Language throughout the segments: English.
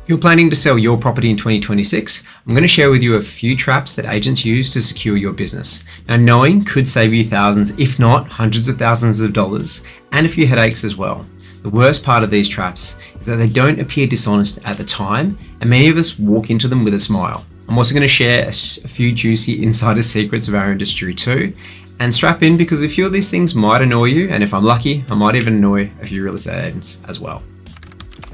If you're planning to sell your property in 2026, I'm going to share with you a few traps that agents use to secure your business. Now, knowing could save you thousands, if not hundreds of thousands of dollars, and a few headaches as well. The worst part of these traps is that they don't appear dishonest at the time, and many of us walk into them with a smile. I'm also going to share a few juicy insider secrets of our industry too, and strap in because a few of these things might annoy you, and if I'm lucky, I might even annoy a few real estate agents as well.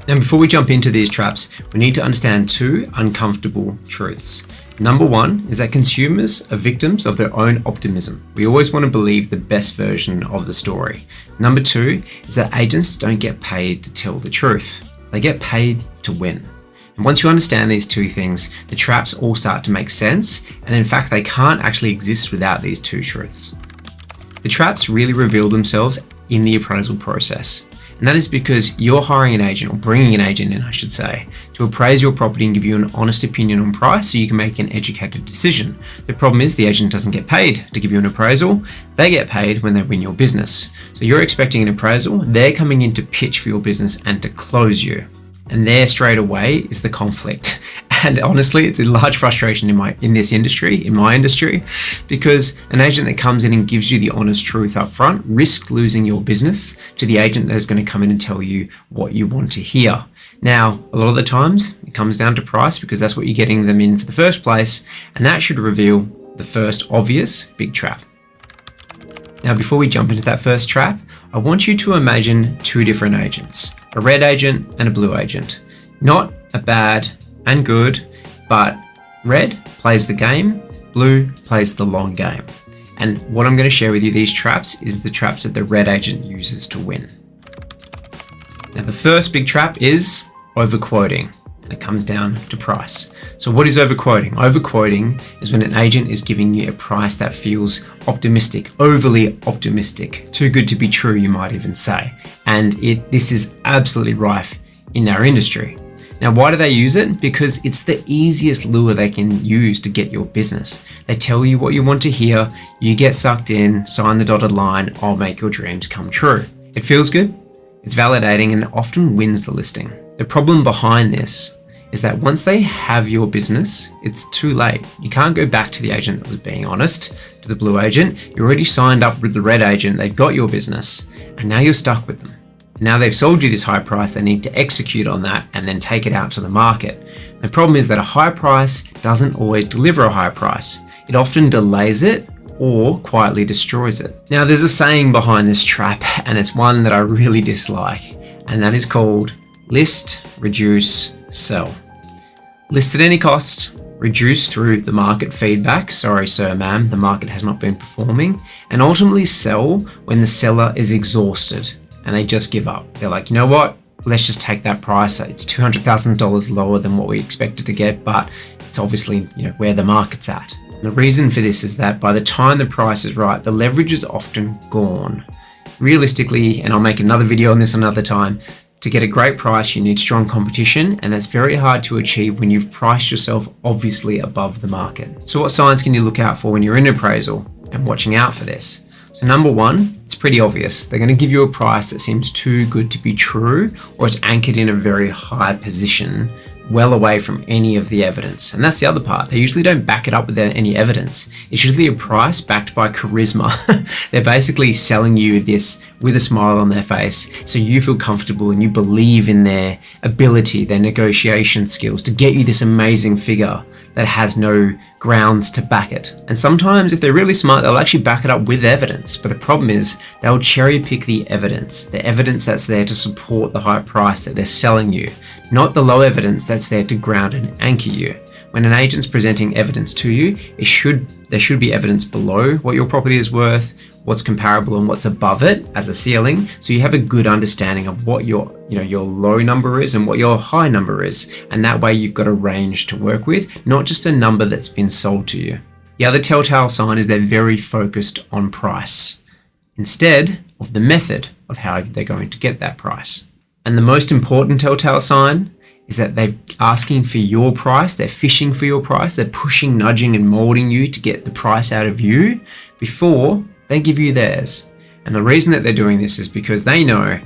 Now, before we jump into these traps, we need to understand two uncomfortable truths. Number one is that consumers are victims of their own optimism. We always want to believe the best version of the story. Number two is that agents don't get paid to tell the truth. They get paid to win. And once you understand these two things, the traps all start to make sense. And in fact, they can't actually exist without these two truths. The traps really reveal themselves in the appraisal process. And that is because you're hiring an agent, or bringing an agent in, I should say, to appraise your property and give you an honest opinion on price so you can make an educated decision. The problem is the agent doesn't get paid to give you an appraisal. They get paid when they win your business. So you're expecting an appraisal, they're coming in to pitch for your business and to close you. And there straight away is the conflict. And honestly, it's a large frustration in my industry, because an agent that comes in and gives you the honest truth up front risks losing your business to the agent that is going to come in and tell you what you want to hear. Now, a lot of the times it comes down to price because that's what you're getting them in for the first place, and that should reveal the first obvious big trap. Now, before we jump into that first trap, I want you to imagine two different agents, a red agent and a blue agent. Not a bad and good, but red plays the game, blue plays the long game. And what I'm going to share with you, these traps, is the traps that the red agent uses to win. Now, the first big trap is overquoting, and it comes down to price. So what is overquoting? Overquoting is when an agent is giving you a price that feels optimistic, overly optimistic, too good to be true, you might even say. And this is absolutely rife in our industry. Now, why do they use it? Because it's the easiest lure they can use to get your business. They tell you what you want to hear, you get sucked in, sign the dotted line, I'll make your dreams come true. It feels good, it's validating, and it often wins the listing. The problem behind this is that once they have your business, it's too late. You can't go back to the agent that was being honest, to the blue agent. You already signed up with the red agent, they've got your business, and now you're stuck with them. Now they've sold you this high price, they need to execute on that and then take it out to the market. The problem is that a high price doesn't always deliver a high price. It often delays it or quietly destroys it. Now, there's a saying behind this trap, and it's one that I really dislike, and that is called list, reduce, sell. List at any cost, reduce through the market feedback, sorry sir, ma'am, the market has not been performing, and ultimately sell when the seller is exhausted and they just give up. They're like, you know what, let's just take that price. It's $200,000 lower than what we expected to get, but it's obviously where the market's at. And the reason for this is that by the time the price is right, the leverage is often gone. Realistically, and I'll make another video on this another time, to get a great price, you need strong competition, and that's very hard to achieve when you've priced yourself obviously above the market. So what signs can you look out for when you're in appraisal and watching out for this? So number one, it's pretty obvious. They're going to give you a price that seems too good to be true, or it's anchored in a very high position, well away from any of the evidence. And that's the other part. They usually don't back it up with any evidence. It's usually a price backed by charisma. They're basically selling you this with a smile on their face, so you feel comfortable and you believe in their ability, their negotiation skills to get you this amazing figure that has no grounds to back it. And sometimes if they're really smart, they'll actually back it up with evidence. But the problem is they'll cherry pick the evidence that's there to support the high price that they're selling you, not the low evidence that's there to ground and anchor you. When an agent's presenting evidence to you, there should be evidence below what your property is worth, what's comparable and what's above it as a ceiling, so you have a good understanding of what your low number is and what your high number is, and that way you've got a range to work with, not just a number that's been sold to you. The other telltale sign is they're very focused on price instead of the method of how they're going to get that price. And the most important telltale sign is that they're asking for your price, they're fishing for your price, they're pushing, nudging and molding you to get the price out of you before they give you theirs. And the reason that they're doing this is because they know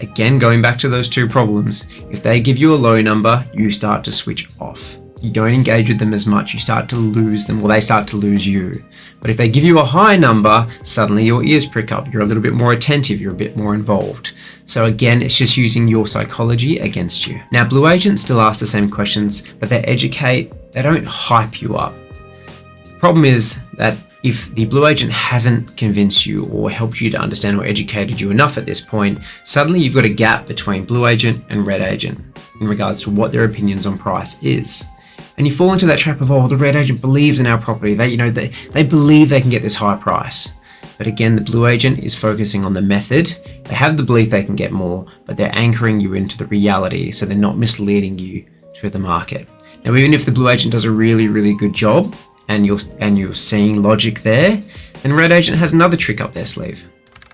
Again, going back to those two problems, if they give you a low number, you start to switch off. You don't engage with them as much, you start to lose them, or they start to lose you. But if they give you a high number, suddenly your ears prick up, you're a little bit more attentive, you're a bit more involved. So again, it's just using your psychology against you. Now, blue agents still ask the same questions, but they educate, they don't hype you up. The problem is that if the blue agent hasn't convinced you or helped you to understand or educated you enough at this point, suddenly you've got a gap between blue agent and red agent in regards to what their opinions on price is. And you fall into that trap of, oh, the red agent believes in our property. They believe they can get this high price. But again, the blue agent is focusing on the method. They have the belief they can get more, but they're anchoring you into the reality, so they're not misleading you to the market. Now, even if the blue agent does a really, really good job and you're seeing logic there, then red agent has another trick up their sleeve.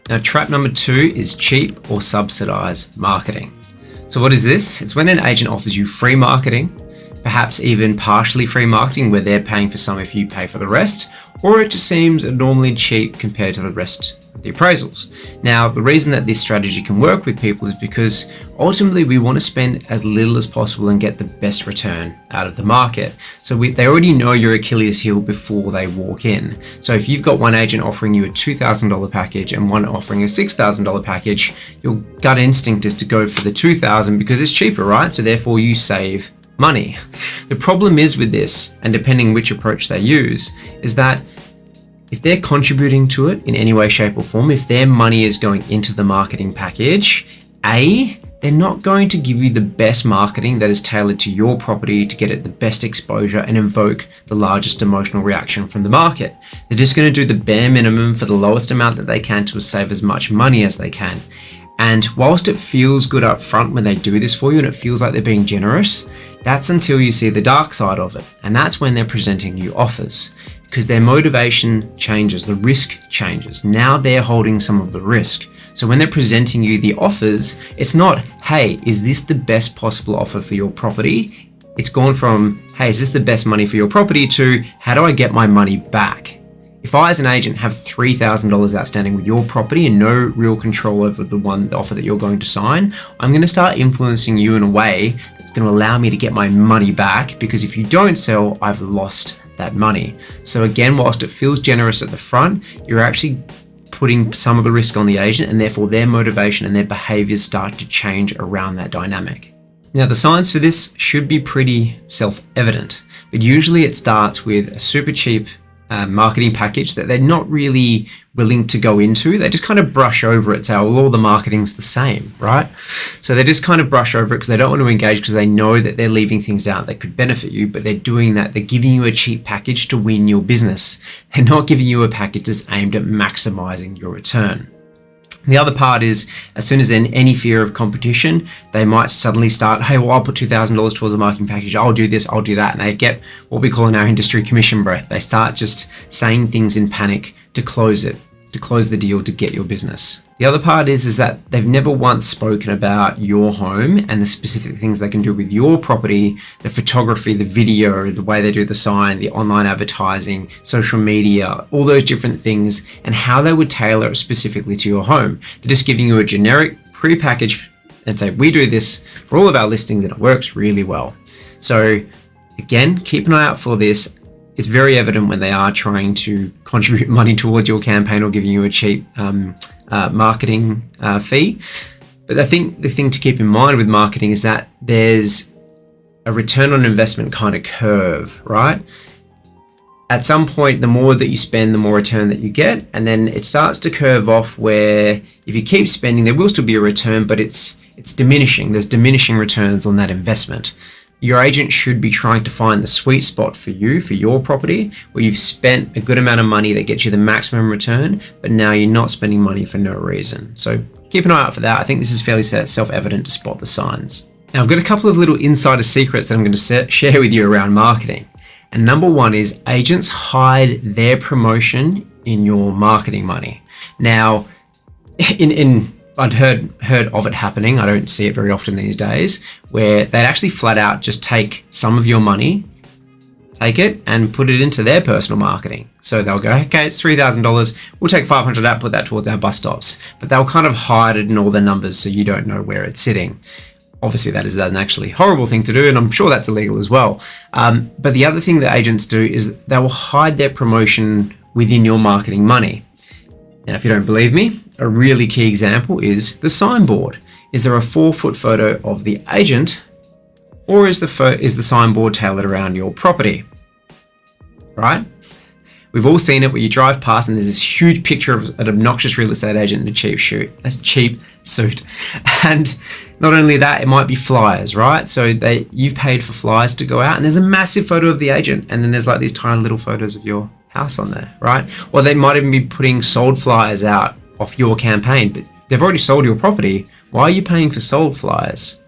Now, trap number 2 is cheap or subsidized marketing. So what is this? It's when an agent offers you free marketing, perhaps even partially free marketing where they're paying for some if you pay for the rest, or it just seems abnormally cheap compared to the rest of the appraisals. Now, the reason that this strategy can work with people is because ultimately we want to spend as little as possible and get the best return out of the market. So they already know your Achilles heel before they walk in. So if you've got one agent offering you a $2,000 package and one offering a $6,000 package, your gut instinct is to go for the $2,000 because it's cheaper, right? So therefore you save money. The problem is with this, and depending which approach they use, is that if they're contributing to it in any way, shape or form, if their money is going into the marketing package, they're not going to give you the best marketing that is tailored to your property to get it the best exposure and invoke the largest emotional reaction from the market. They're just going to do the bare minimum for the lowest amount that they can to save as much money as they can. And whilst it feels good up front when they do this for you and it feels like they're being generous, that's until you see the dark side of it. And that's when they're presenting you offers, because their motivation changes, the risk changes. Now they're holding some of the risk. So when they're presenting you the offers, it's not, hey, is this the best possible offer for your property? It's gone from, hey, is this the best money for your property to, how do I get my money back? If I as an agent have $3,000 outstanding with your property and no real control over the offer that you're going to sign, I'm going to start influencing you in a way that's going to allow me to get my money back, because if you don't sell, I've lost that money. So again, whilst it feels generous at the front, you're actually putting some of the risk on the agent, and therefore their motivation and their behaviors start to change around that dynamic. Now, the signs for this should be pretty self-evident, but usually it starts with a super cheap marketing package that they're not really willing to go into. They just kind of brush over it, say, well, all the marketing's the same, right? So they just kind of brush over it because they don't want to engage, because they know that they're leaving things out that could benefit you, but they're doing that. They're giving you a cheap package to win your business. They're not giving you a package that's aimed at maximizing your return. The other part is, as soon as any fear of competition, they might suddenly start, hey, well, I'll put $2,000 towards a marketing package. I'll do this, I'll do that. And they get what we call in our industry commission breath. They start just saying things in panic to close the deal, to get your business. The other part is that they've never once spoken about your home and the specific things they can do with your property, the photography, the video, the way they do the sign, the online advertising, social media, all those different things, and how they would tailor it specifically to your home. They're just giving you a generic pre-package and say, we do this for all of our listings and it works really well. So again, keep an eye out for this. It's very evident when they are trying to contribute money towards your campaign or giving you a cheap marketing fee. But I think the thing to keep in mind with marketing is that there's a return on investment kind of curve, right? At some point, the more that you spend, the more return that you get. And then it starts to curve off where if you keep spending, there will still be a return, but it's diminishing. There's diminishing returns on that investment. Your agent should be trying to find the sweet spot for you, for your property, where you've spent a good amount of money that gets you the maximum return, but now you're not spending money for no reason. So keep an eye out for that. I think this is fairly self-evident to spot the signs. Now, I've got a couple of little insider secrets that I'm going to share with you around marketing. And number one is agents hide their promotion in your marketing money. Now, I'd heard of it happening. I don't see it very often these days, where they'd actually flat out just take some of your money take it and put it into their personal marketing. So they'll go, okay, it's $3,000. We'll take 500 of that, put that towards our bus stops. But they'll kind of hide it in all their numbers so you don't know where it's sitting. Obviously, that is an actually horrible thing to do, and I'm sure that's illegal as well. But the other thing that agents do is they will hide their promotion within your marketing money. Now, if you don't believe me, a really key example is the signboard. Is there a 4-foot photo of the agent, or is the signboard tailored around your property? Right? We've all seen it where you drive past and there's this huge picture of an obnoxious real estate agent in a cheap suit. And not only that, it might be flyers, right? So you've paid for flyers to go out and there's a massive photo of the agent, and then there's like these tiny little photos of your house on there, right? Or they might even be putting sold flyers out off your campaign, but they've already sold your property. Why are you paying for sold flyers?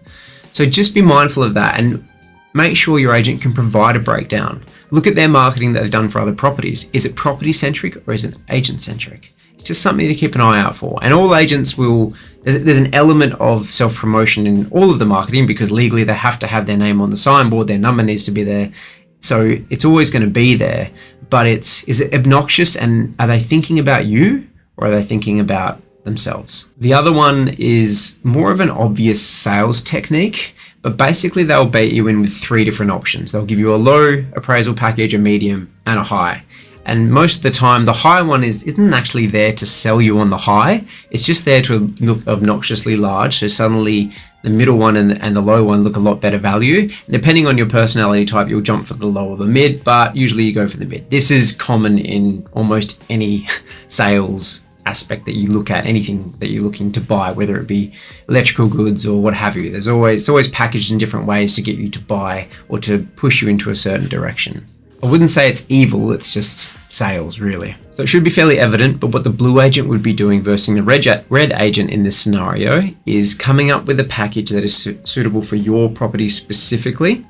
So just be mindful of that and make sure your agent can provide a breakdown. Look at their marketing that they've done for other properties. Is it property centric or is it agent centric? It's just something to keep an eye out for. And all agents there's an element of self-promotion in all of the marketing, because legally they have to have their name on the signboard, their number needs to be there. So it's always going to be there, but is it obnoxious, and are they thinking about you or are they thinking about themselves? The other one is more of an obvious sales technique, but basically they'll bait you in with 3 different options. They'll give you a low appraisal package, a medium, and a high. And most of the time, the high one isn't actually there to sell you on the high. It's just there to look obnoxiously large. So suddenly the middle one and the low one look a lot better value. And depending on your personality type, you'll jump for the low or the mid, but usually you go for the mid. This is common in almost any sales aspect that you look at, anything that you're looking to buy, whether it be electrical goods or what have you. It's always packaged in different ways to get you to buy or to push you into a certain direction. I wouldn't say it's evil, it's just sales, really. So it should be fairly evident, but what the blue agent would be doing versus the red agent in this scenario is coming up with a package that is suitable for your property specifically,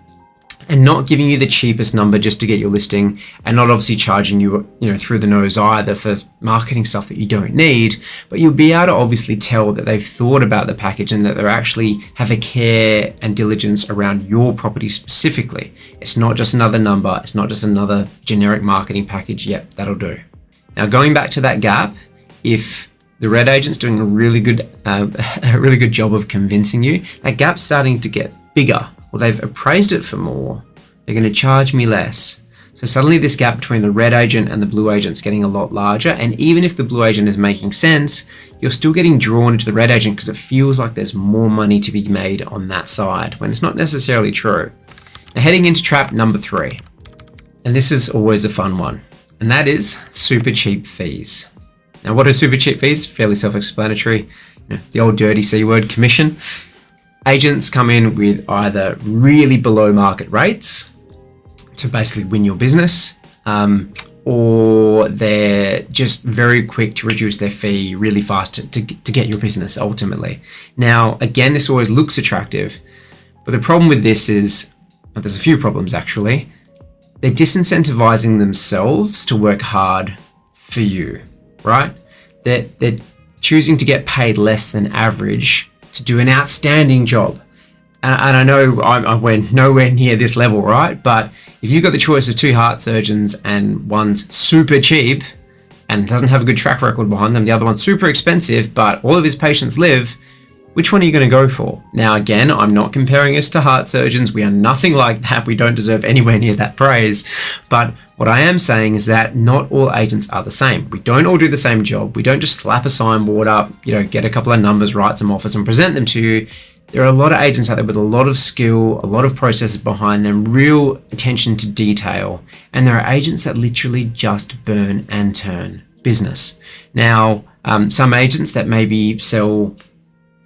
and not giving you the cheapest number just to get your listing, and not obviously charging you, through the nose either for marketing stuff that you don't need. But you'll be able to obviously tell that they've thought about the package and that they actually have a care and diligence around your property specifically. It's not just another number. It's not just another generic marketing package. Yep, that'll do. Now, going back to that gap, if the red agent's doing a really good job of convincing you, that gap's starting to get bigger. Well, they've appraised it for more, they're going to charge me less. So suddenly this gap between the red agent and the blue agent is getting a lot larger. And even if the blue agent is making sense, you're still getting drawn into the red agent because it feels like there's more money to be made on that side, when it's not necessarily true. Now, heading into trap number 3, and this is always a fun one, and that is super cheap fees. Now, what are super cheap fees? Fairly self-explanatory. The old dirty C word, commission. Agents come in with either really below market rates to basically win your business, or they're just very quick to reduce their fee really fast to get your business ultimately. Now, again, this always looks attractive, but the problem with this is, there's a few problems actually. They're disincentivizing themselves to work hard for you, right? They're choosing to get paid less than average to do an outstanding job. And I know I went nowhere near this level, right? But if you've got the choice of 2 heart surgeons and one's super cheap and doesn't have a good track record behind them, the other one's super expensive, but all of his patients live, which one are you going to go for? Now, again, I'm not comparing us to heart surgeons. We are nothing like that. We don't deserve anywhere near that praise. But what I am saying is that not all agents are the same. We don't all do the same job. We don't just slap a signboard up, get a couple of numbers, write some offers and present them to you. There are a lot of agents out there with a lot of skill, a lot of processes behind them, real attention to detail. And there are agents that literally just burn and turn business. Now, some agents that maybe sell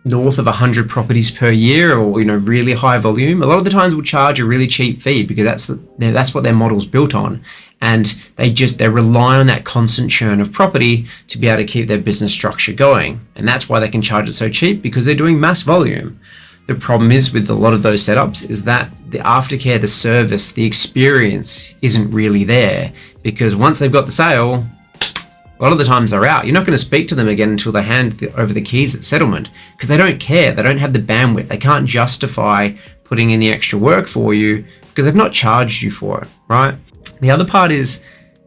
north of 100 properties per year, or really high volume, a lot of the times will charge a really cheap fee because that's what their model's built on, and they rely on that constant churn of property to be able to keep their business structure going, and that's why they can charge it so cheap, because they're doing mass volume. The problem is with a lot of those setups is that the aftercare, the service, the experience isn't really there, because once they've got the sale, a lot of the times they're out. You're not going to speak to them again until they hand over the keys at settlement, because they don't care. They don't have the bandwidth. They can't justify putting in the extra work for you because they've not charged you for it, right? The other part is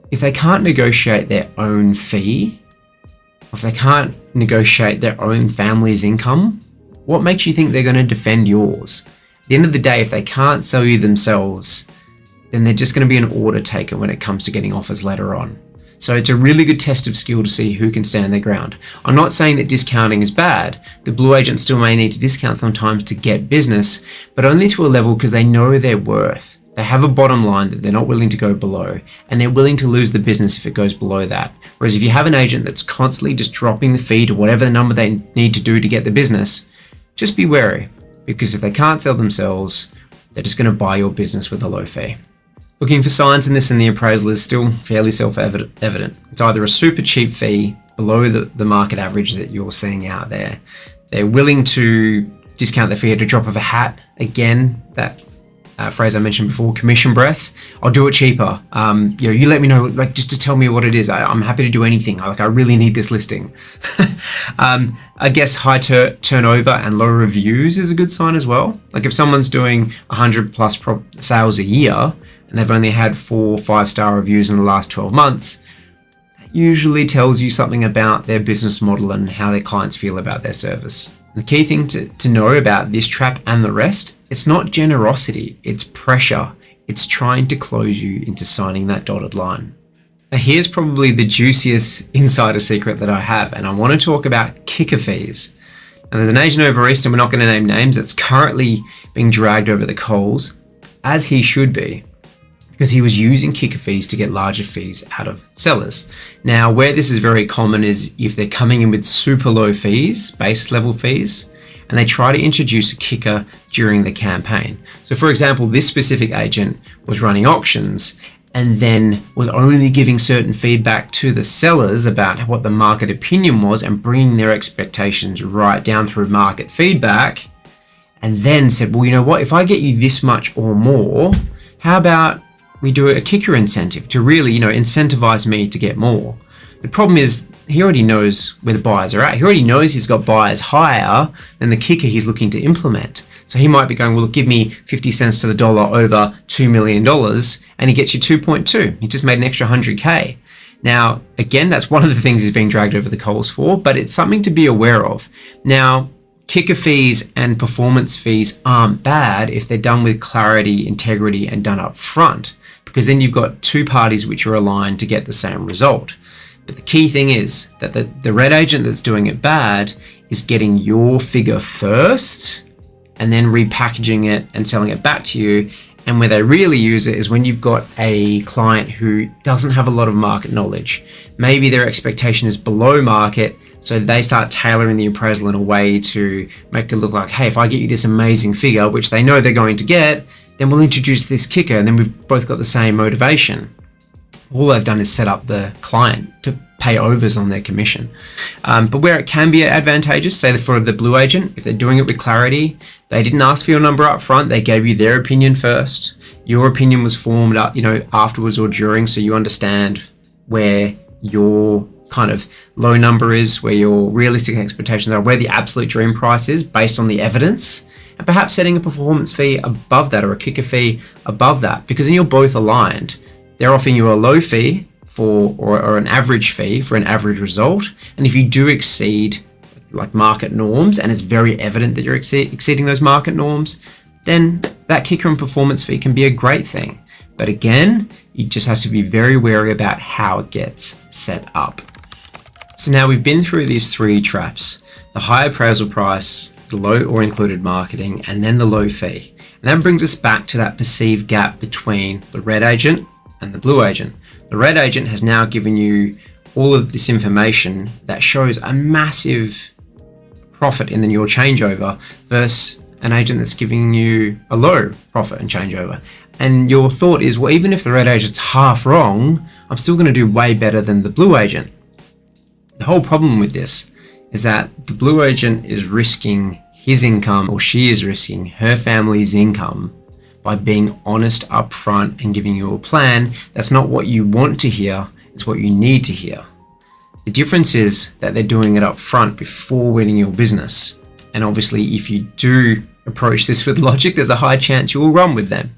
if they can't negotiate their own fee, if they can't negotiate their own family's income, what makes you think they're going to defend yours? At the end of the day, if they can't sell you themselves, then they're just going to be an order taker when it comes to getting offers later on. So it's a really good test of skill to see who can stand their ground. I'm not saying that discounting is bad. The blue agent still may need to discount sometimes to get business, but only to a level because they know their worth. They have a bottom line that they're not willing to go below, and they're willing to lose the business if it goes below that. Whereas if you have an agent that's constantly just dropping the fee to whatever the number they need to do to get the business, just be wary, because if they can't sell themselves, they're just going to buy your business with a low fee. Looking for signs in this in the appraisal is still fairly self-evident. It's either a super cheap fee below the market average that you're seeing out there. They're willing to discount the fee at a drop of a hat. Again, that phrase I mentioned before, commission breath. I'll do it cheaper. You let me know, like, just to tell me what it is. I'm happy to do anything. I really need this listing. I guess high turnover and low reviews is a good sign as well. Like if someone's doing 100 plus sales a year and they've only had 4 5-star reviews in the last 12 months, that usually tells you something about their business model and how their clients feel about their service. The key thing to know about this trap and the rest, it's not generosity, it's pressure. It's trying to close you into signing that dotted line. Now here's probably the juiciest insider secret that I have, and I want to talk about kicker fees. And there's an agent over east, and we're not going to name names, that's currently being dragged over the coals, as he should be, because he was using kicker fees to get larger fees out of sellers. Now, where this is very common is if they're coming in with super low fees, base level fees, and they try to introduce a kicker during the campaign. So for example, this specific agent was running auctions and then was only giving certain feedback to the sellers about what the market opinion was and bringing their expectations right down through market feedback, and then said, well, you know what, if I get you this much or more, how about we do a kicker incentive to really, incentivize me to get more. The problem is he already knows where the buyers are at. He already knows he's got buyers higher than the kicker he's looking to implement. So he might be going, well, give me 50 cents to the dollar over $2 million, and he gets you 2.2. He just made an extra 100K. Now, again, that's one of the things he's being dragged over the coals for, but it's something to be aware of. Now, kicker fees and performance fees aren't bad if they're done with clarity, integrity, and done up front, because then you've got two parties which are aligned to get the same result. But the key thing is that the red agent that's doing it bad is getting your figure first and then repackaging it and selling it back to you. And where they really use it is when you've got a client who doesn't have a lot of market knowledge. Maybe their expectation is below market, so they start tailoring the appraisal in a way to make it look like, hey, if I get you this amazing figure, which they know they're going to get, then we'll introduce this kicker, and then we've both got the same motivation. All they've done is set up the client to pay overs on their commission. But where it can be advantageous, say for the blue agent, if they're doing it with clarity, they didn't ask for your number up front, they gave you their opinion first. Your opinion was formed up, afterwards or during, so you understand where your kind of low number is, where your realistic expectations are, where the absolute dream price is based on the evidence, and perhaps setting a performance fee above that or a kicker fee above that, because then you're both aligned. They're offering you a low fee or an average fee for an average result, and if you do exceed like market norms and it's very evident that you're exceeding those market norms, then that kicker and performance fee can be a great thing. But again, you just have to be very wary about how it gets set up. So now we've been through these 3 traps: the high appraisal price, the low or included marketing, and then the low fee. And that brings us back to that perceived gap between the red agent and the blue agent. The red agent has now given you all of this information that shows a massive profit in your changeover versus an agent that's giving you a low profit and changeover. And your thought is, well, even if the red agent's half wrong, I'm still going to do way better than the blue agent. The whole problem with this is that the blue agent is risking his income, or she is risking her family's income, by being honest up front and giving you a plan. That's not what you want to hear, it's what you need to hear. The difference is that they're doing it up front before winning your business. And obviously, if you do approach this with logic, there's a high chance you will run with them.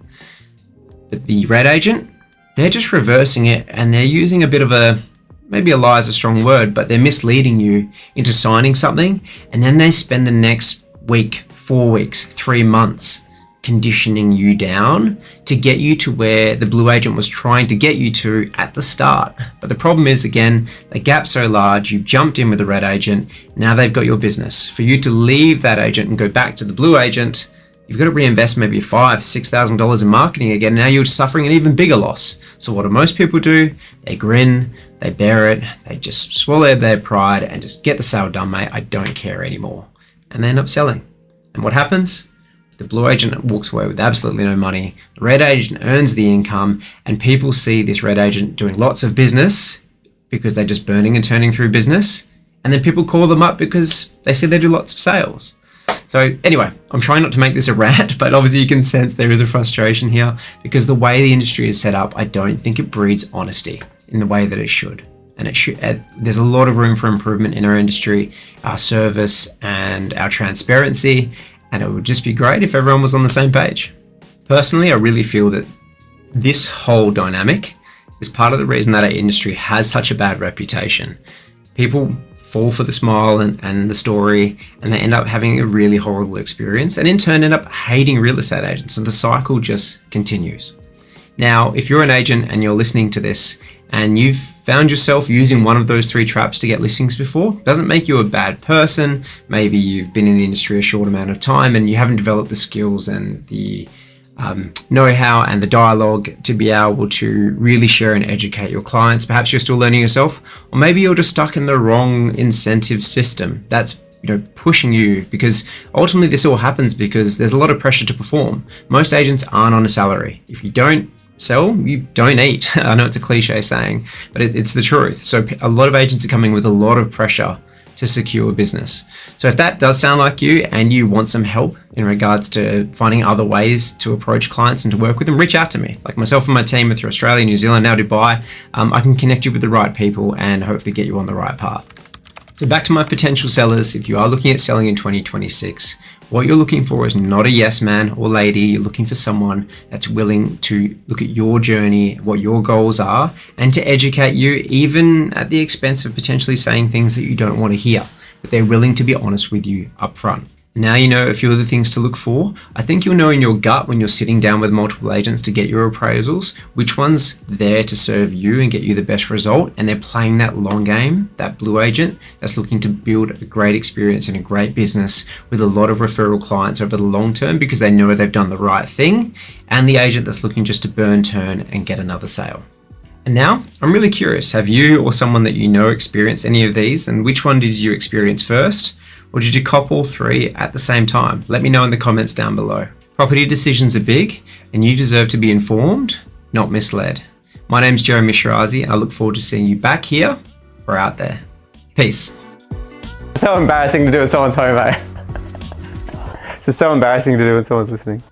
But the red agent, they're just reversing it, and they're using a bit of maybe a lie is a strong word, but they're misleading you into signing something, and then they spend the next week, 4 weeks, 3 months conditioning you down to get you to where the blue agent was trying to get you to at the start. But the problem is, again, the gap's so large, you've jumped in with the red agent, now they've got your business. For you to leave that agent and go back to the blue agent, you've got to reinvest maybe $5,000-$6,000 in marketing again. Now you're suffering an even bigger loss. So what do most people do? They grin, they bear it, they just swallow their pride and just get the sale done, mate. I don't care anymore. And they end up selling. And what happens? The blue agent walks away with absolutely no money. The red agent earns the income, and people see this red agent doing lots of business because they're just burning and turning through business. And then people call them up because they see they do lots of sales. So anyway, I'm trying not to make this a rant, but obviously you can sense there is a frustration here because the way the industry is set up, I don't think it breeds honesty in the way that it should. And there's a lot of room for improvement in our industry, our service and our transparency. And it would just be great if everyone was on the same page. Personally, I really feel that this whole dynamic is part of the reason that our industry has such a bad reputation. People fall for the smile and the story, and they end up having a really horrible experience, and in turn end up hating real estate agents, and the cycle just continues. Now, if you're an agent and you're listening to this and you've found yourself using one of those 3 traps to get listings before, doesn't make you a bad person. Maybe you've been in the industry a short amount of time and you haven't developed the skills and the know-how and the dialogue to be able to really share and educate your clients. Perhaps you're still learning yourself, or maybe you're just stuck in the wrong incentive system that's pushing you, because ultimately this all happens because there's a lot of pressure to perform. Most agents aren't on a salary. If you don't sell, you don't eat. I know it's a cliche saying, but it's the truth. So a lot of agents are coming with a lot of pressure to secure business. So if that does sound like you and you want some help in regards to finding other ways to approach clients and to work with them, reach out to me. Like myself and my team are through Australia, New Zealand, now Dubai. I can connect you with the right people and hopefully get you on the right path. So back to my potential sellers, if you are looking at selling in 2026, what you're looking for is not a yes man or lady. You're looking for someone that's willing to look at your journey, what your goals are, and to educate you, even at the expense of potentially saying things that you don't want to hear. But they're willing to be honest with you up front. Now you know a few of the things to look for. I think you'll know in your gut when you're sitting down with multiple agents to get your appraisals, which one's there to serve you and get you the best result, and they're playing that long game, that blue agent that's looking to build a great experience and a great business with a lot of referral clients over the long term because they know they've done the right thing, and the agent that's looking just to burn, turn, and get another sale. And now, I'm really curious, have you or someone that you know experienced any of these, and which one did you experience first? Or did you cop all 3 at the same time? Let me know in the comments down below. Property decisions are big, and you deserve to be informed, not misled. My name's Jeremy Shirazi, and I look forward to seeing you back here or out there. Peace. So embarrassing to do with someone's home, eh? It's so embarrassing to do when someone's listening.